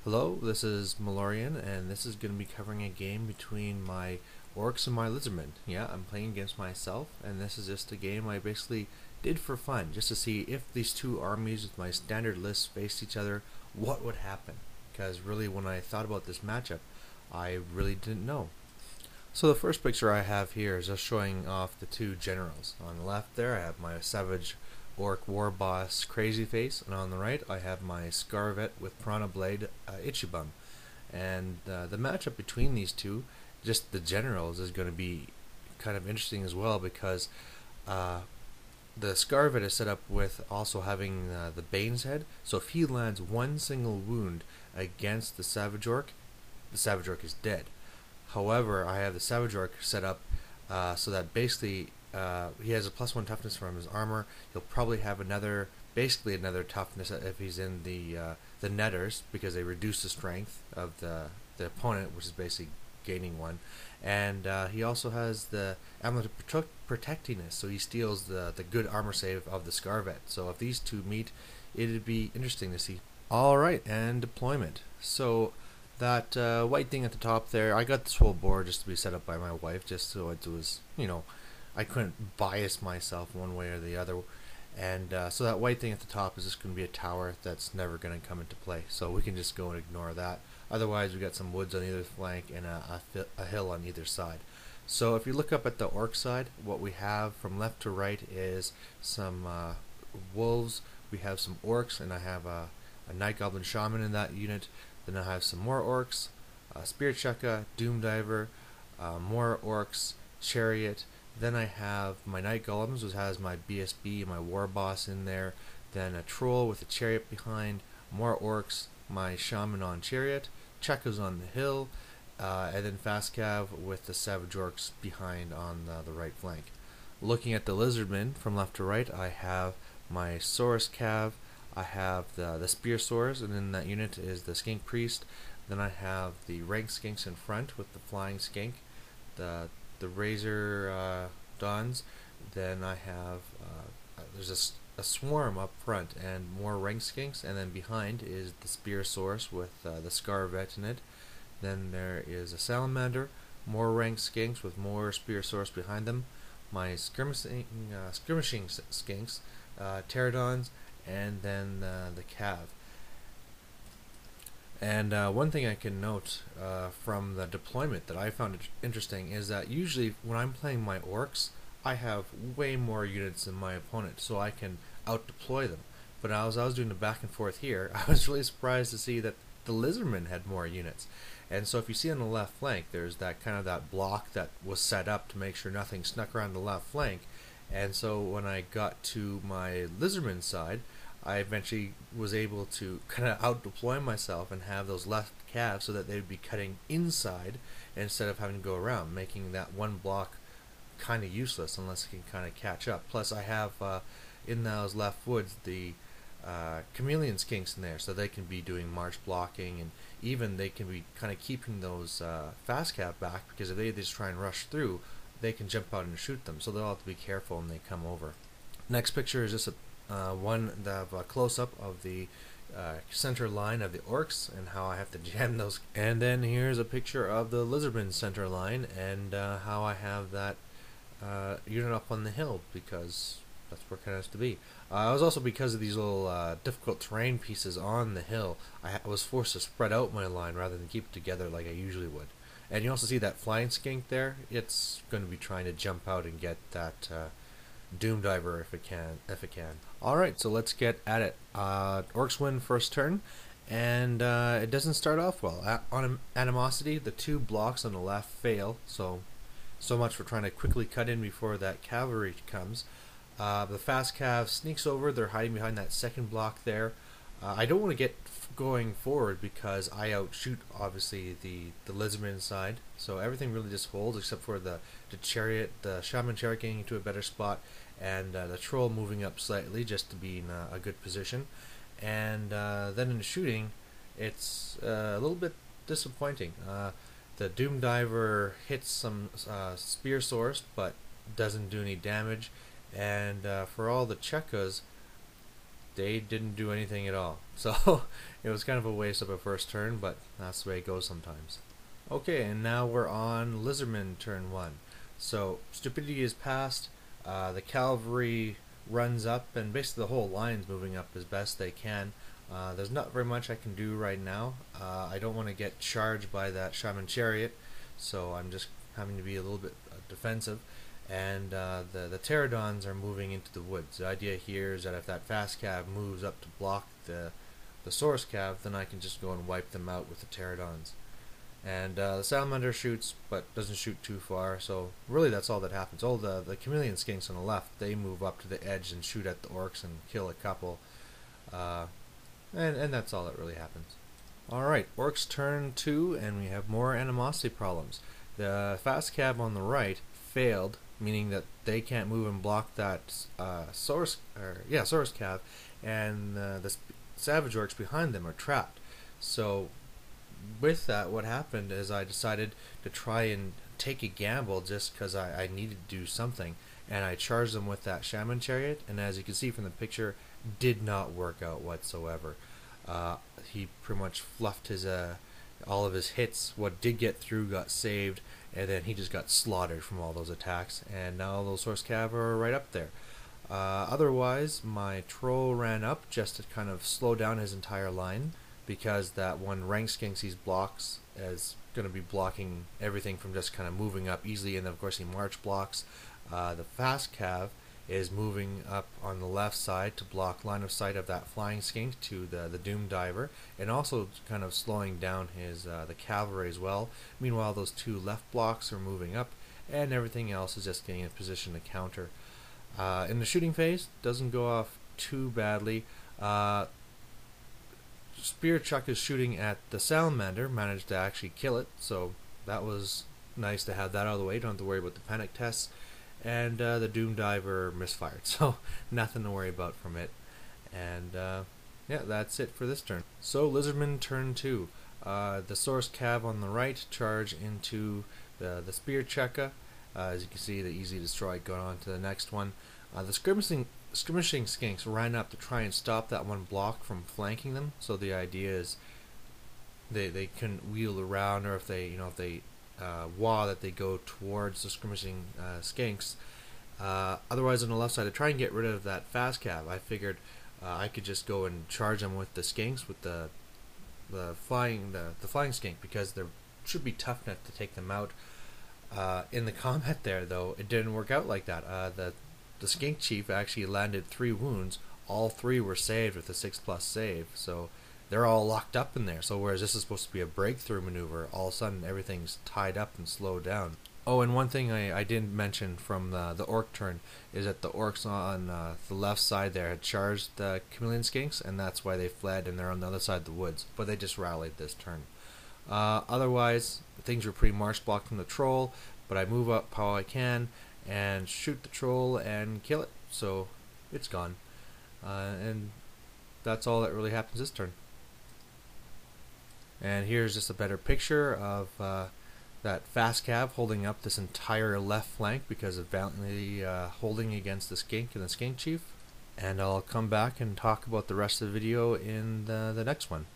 Hello, this is Malorian, and this is going to be covering a game between my Orcs and my Lizardmen. Yeah, I'm playing against myself, and this is just a game I basically did for fun, just to see if these two armies with my standard list faced each other, what would happen. Because really, when I thought about this matchup, I really didn't know. So the first picture I have here is just showing off the two generals. On the left there, I have my savage orc war boss Krazyface, and on the right I have my Scarvet with Piranha Blade Itchy-Buum. And the matchup between these two, just the generals, is going to be kind of interesting as well because uh, the Scarvet is set up with also having the Bane's Head. So if he lands one single wound against the Savage Orc is dead. However, I have the Savage Orc set up so that basically he has a +1 toughness from his armor. He'll probably have basically another toughness if he's in the netters, because they reduce the strength of the opponent, which is basically gaining one. And he also has the amulet of protectiness, so he steals the good armor save of the Scarvet. So if these two meet, it'd be interesting to see. Alright, and deployment. So that white thing at the top there, I got this whole board just to be set up by my wife, just so it was, I couldn't bias myself one way or the other. And so that white thing at the top is just going to be a tower that's never going to come into play. So we can just go and ignore that. Otherwise, we got some woods on either flank and a hill on either side. So if you look up at the orc side, what we have from left to right is some wolves. We have some orcs, and I have a night goblin shaman in that unit. Then I have some more orcs, Spirit Shaka, Doom Diver, more orcs, Chariot. Then I have my Night Golems, which has my BSB, my War Boss in there. Then a Troll with a Chariot behind, more orcs, my Shaman on Chariot, Chekkas on the hill, and then Fast Cav with the Savage Orcs behind on the right flank. Looking at the Lizardmen from left to right, I have my Saurus Cav, I have the Spear Swords, and in that unit is the Skink Priest. Then I have the Rank Skinks in front with the Flying Skink, the Razor Dons. Then I have there's a swarm up front and more Rank Skinks, and then behind is the Spear Source with the Scarvet in it. Then there is a Salamander, more Rank Skinks with more Spear Source behind them. My skirmishing Skinks, Pterodons, and then the Cav. And one thing I can note from the deployment that I found interesting is that usually when I'm playing my orcs, I have way more units than my opponent, so I can out-deploy them. But as I was doing the back and forth here, I was really surprised to see that the Lizardmen had more units. And so if you see on the left flank, there's that kind of that block that was set up to make sure nothing snuck around the left flank. And so when I got to my Lizardman side, I eventually was able to kind of out-deploy myself and have those left calves so that they would be cutting inside instead of having to go around, making that one block kind of useless unless it can kind of catch up. Plus I have in those left woods the chameleon skinks in there, so they can be doing march blocking, and even they can be kind of keeping those fast cap back, because if they just try and rush through, they can jump out and shoot them, so they'll have to be careful when they come over. Next picture is just a close-up of the center line of the orcs and how I have to jam those. And then here's a picture of the Lizardman center line and how I have that unit up on the hill, because that's where it kind of has to be. I was also, because of these little difficult terrain pieces on the hill, I was forced to spread out my line rather than keep it together like I usually would. And you also see that flying skink there. It's going to be trying to jump out and get that Doom Diver if it can. Alright, so let's get at it. Orcs win first turn, and it doesn't start off well. On Animosity, the two blocks on the left fail, so much for trying to quickly cut in before that cavalry comes. The fast cav sneaks over. They're hiding behind that second block there. I don't want to get going forward because I outshoot, obviously, the Lizardman side, so everything really just holds except for the Chariot, the Shaman Chariot getting into a better spot, and the Troll moving up slightly just to be in a good position. And then in the shooting, it's a little bit disappointing. The Doom Diver hits some Spear Source, but doesn't do any damage, and for all the Chekkas, they didn't do anything at all. So it was kind of a waste of a first turn, but that's the way it goes sometimes. Okay, and now we're on Lizardmen turn 1. So stupidity is passed, the cavalry runs up, and basically the whole line's moving up as best they can. There's not very much I can do right now. I don't want to get charged by that shaman chariot, so I'm just having to be a little bit defensive. And the pterodons are moving into the woods. The idea here is that if that fast cav moves up to block the source cav, then I can just go and wipe them out with the pterodons. And the salamander shoots, but doesn't shoot too far, so really that's all that happens. All the chameleon skinks on the left, they move up to the edge and shoot at the orcs and kill a couple. And that's all that really happens. Alright, orcs turn 2, and we have more animosity problems. The fast cab on the right failed, meaning that they can't move and block that source cab, and the savage orcs behind them are trapped. So with that, what happened is I decided to try and take a gamble just because I needed to do something, and I charged them with that shaman chariot, and as you can see from the picture, did not work out whatsoever. He pretty much fluffed his all of his hits. What did get through got saved, and then he just got slaughtered from all those attacks, and now those source cav are right up there. Otherwise, my troll ran up just to kind of slow down his entire line, because that one rank skinks he blocks is going to be blocking everything from just kind of moving up easily, and then of course he march blocks. The fast cav is moving up on the left side to block line of sight of that flying skink to the doom diver, and also kind of slowing down his the cavalry as well. Meanwhile, those two left blocks are moving up, and everything else is just getting in position to counter. In the shooting phase, doesn't go off too badly. Spear Chuck is shooting at the salamander, managed to actually kill it, so that was nice to have that out of the way. Don't have to worry about the panic tests. And the doom diver misfired, so nothing to worry about from it. And yeah, that's it for this turn. So Lizardman turn 2. The source cav on the right charge into the spear chekka. As you can see, the easy destroy. Going on to the next one. The skirmishing skinks ran up to try and stop that one block from flanking them. So the idea is they couldn't wheel around, or if they that they go towards the skirmishing skinks. Otherwise, on the left side, to try and get rid of that fast cav, I figured I could just go and charge them with the skinks, with the flying skink, because they should be tough enough to take them out. In the combat there, though, it didn't work out like that. The skink chief actually landed 3 wounds. All 3 were saved with a 6+ save, so they're all locked up in there. So whereas this is supposed to be a breakthrough maneuver, all of a sudden everything's tied up and slowed down. Oh, and one thing I didn't mention from the orc turn is that the orcs on the left side there had charged the chameleon skinks, and that's why they fled, and they're on the other side of the woods. But they just rallied this turn. Otherwise, things were pretty marsh blocked from the troll, but I move up how I can and shoot the troll and kill it. So it's gone. And that's all that really happens this turn. And here's just a better picture of that fast cav holding up this entire left flank because of valiantly holding against the skink and the skink chief. And I'll come back and talk about the rest of the video in the next one.